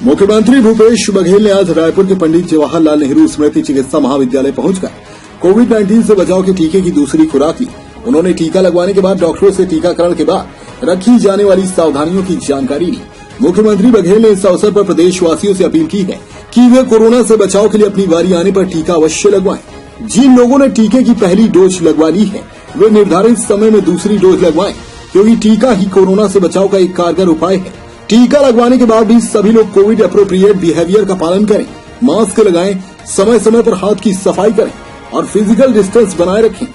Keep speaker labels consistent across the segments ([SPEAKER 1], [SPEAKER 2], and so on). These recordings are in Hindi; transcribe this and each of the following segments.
[SPEAKER 1] मुख्यमंत्री भूपेश बघेल ने आज रायपुर के पंडित जवाहरलाल नेहरू स्मृति चिकित्सा महाविद्यालय पहुंचकर कोविड-19 से बचाव के टीके की दूसरी खुराक ली। उन्होंने टीका लगवाने के बाद डॉक्टरों से टीकाकरण के बाद रखी जाने वाली सावधानियों की जानकारी ली। मुख्यमंत्री बघेल ने इस अवसर पर प्रदेशवासियों से अपील की है कि वे कोरोना से बचाव के लिए अपनी बारी आने पर टीका अवश्य लगवाएं। जिन लोगों ने टीके की पहली डोज लगवा ली है वे निर्धारित समय में दूसरी डोज लगवाएं, क्योंकि टीका ही कोरोना से बचाव का एक कारगर उपाय है। टीका लगवाने के बाद भी सभी लोग कोविड एप्रोप्रिएट बिहेवियर का पालन करें, मास्क लगाएं, समय समय पर हाथ की सफाई करें और फिजिकल डिस्टेंस बनाए रखें,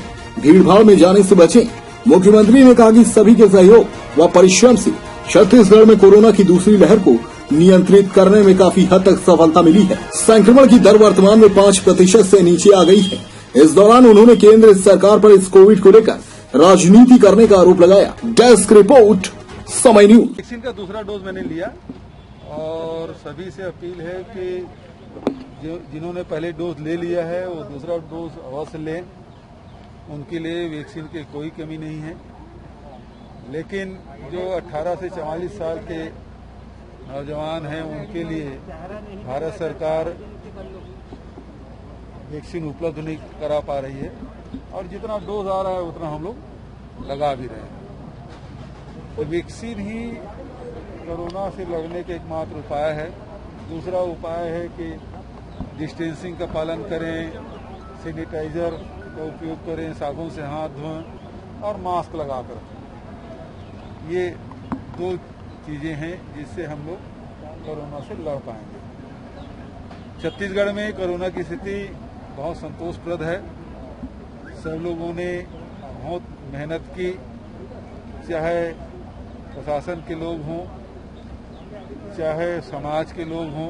[SPEAKER 1] भीड़भाड़ में जाने से बचें। मुख्यमंत्री ने कहा कि सभी के सहयोग व परिश्रम से छत्तीसगढ़ में कोरोना की दूसरी लहर को नियंत्रित करने में काफी हद तक सफलता मिली है। संक्रमण की दर वर्तमान में 5% से नीचे आ गई है। इस दौरान उन्होंने केंद्र सरकार पर इस कोविड को लेकर राजनीति करने का आरोप लगाया। डेस्क रिपोर्ट, समय न्यूज।
[SPEAKER 2] वैक्सीन का दूसरा डोज मैंने लिया और सभी से अपील है कि जिन्होंने पहले डोज ले लिया है वो दूसरा डोज अवश्य लें। उनके लिए वैक्सीन की कोई कमी नहीं है। लेकिन जो 18 से 44 साल के नौजवान हैं उनके लिए भारत सरकार वैक्सीन उपलब्ध नहीं करा पा रही है और जितना डोज आ रहा है उतना हम लोग लगा भी रहे हैं। तो वैक्सीन ही कोरोना से लड़ने का एकमात्र उपाय है। दूसरा उपाय है कि डिस्टेंसिंग का पालन करें, सैनिटाइजर का उपयोग करें, साबुन से हाथ धोएं और मास्क लगाकर रखें। ये दो चीजें हैं जिससे हम लोग कोरोना से लड़ पाएंगे। छत्तीसगढ़ में कोरोना की स्थिति बहुत संतोषप्रद है। सब लोगों ने बहुत मेहनत की, चाहे प्रशासन के लोग हों, चाहे समाज के लोग हों,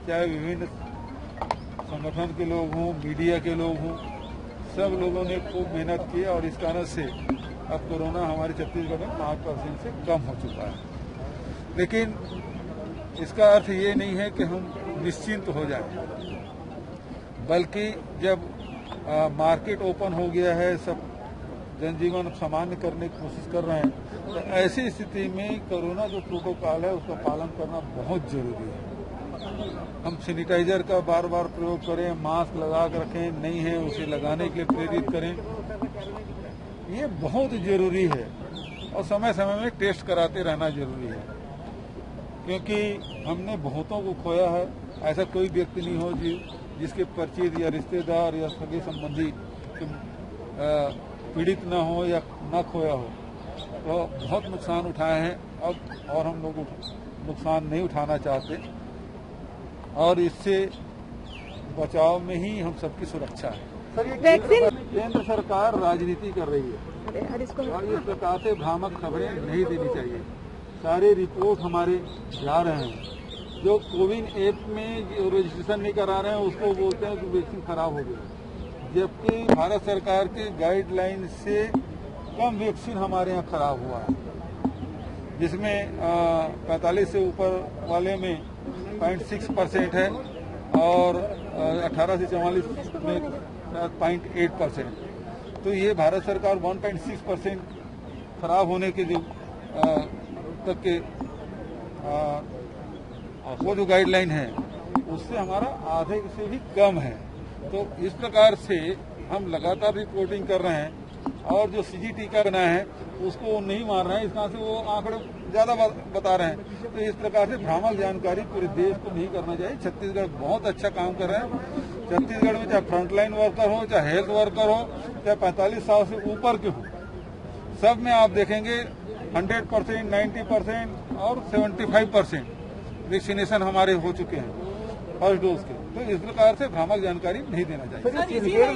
[SPEAKER 2] चाहे विभिन्न संगठन के लोग हों, मीडिया के लोग हों, सब लोगों ने खूब मेहनत की और इस कारण से अब कोरोना हमारे छत्तीसगढ़ में 5% से कम हो चुका है। लेकिन इसका अर्थ ये नहीं है कि हम निश्चिंत हो जाएं, बल्कि जब मार्केट ओपन हो गया है, सब जनजीवन सामान्य करने की कोशिश कर रहे हैं, तो ऐसी स्थिति में कोरोना जो प्रोटोकॉल है उसका पालन करना बहुत जरूरी है। हम सैनिटाइजर का बार बार प्रयोग करें, मास्क लगा कर रखें, नहीं है उसे लगाने के लिए प्रेरित करें, ये बहुत जरूरी है। और समय समय में टेस्ट कराते रहना जरूरी है, क्योंकि हमने बहुतों को खोया है। ऐसा कोई व्यक्ति नहीं हो जिसके परिचित या रिश्तेदार या सगे संबंधी पीड़ित न हो या न खोया हो। तो बहुत नुकसान उठाए हैं अब और हम लोग नुकसान नहीं उठाना चाहते और इससे बचाव में ही हम सबकी सुरक्षा है। केंद्र सरकार राजनीति कर रही है और इस प्रकार से भ्रामक खबरें नहीं देनी चाहिए। सारे रिपोर्ट हमारे जा रहे हैं। जो कोविन ऐप में रजिस्ट्रेशन नहीं करा रहे हैं उसको बोलते हैं कि वैक्सीन खराब हो गई, जबकि भारत सरकार के गाइडलाइन से कम वैक्सीन हमारे यहाँ खराब हुआ है, जिसमें 45 से ऊपर वाले में 0.6% है और 18 से 44 में 0.8%। तो ये भारत सरकार 1.6% खराब होने के जो तक के वो जो गाइडलाइन है उससे हमारा आधे से भी कम है। तो इस प्रकार से हम लगातार रिपोर्टिंग कर रहे हैं और जो सीजी टीका बनाया है उसको नहीं मार रहे हैं, इस कारण से वो आंकड़े ज्यादा बता रहे हैं। तो इस प्रकार से भ्रामक जानकारी पूरे देश को नहीं करना चाहिए। छत्तीसगढ़ बहुत अच्छा काम कर रहे हैं। छत्तीसगढ़ में चाहे फ्रंटलाइन वर्कर हो, चाहे हेल्थ वर्कर हो, चाहे 45 साल से ऊपर के हो, सब में आप देखेंगे 100%, 90% और 75% वैक्सीनेशन हमारे हो चुके हैं फर्स्ट डोज के। तो इस प्रकार से भ्रामक जानकारी नहीं देना चाहिए।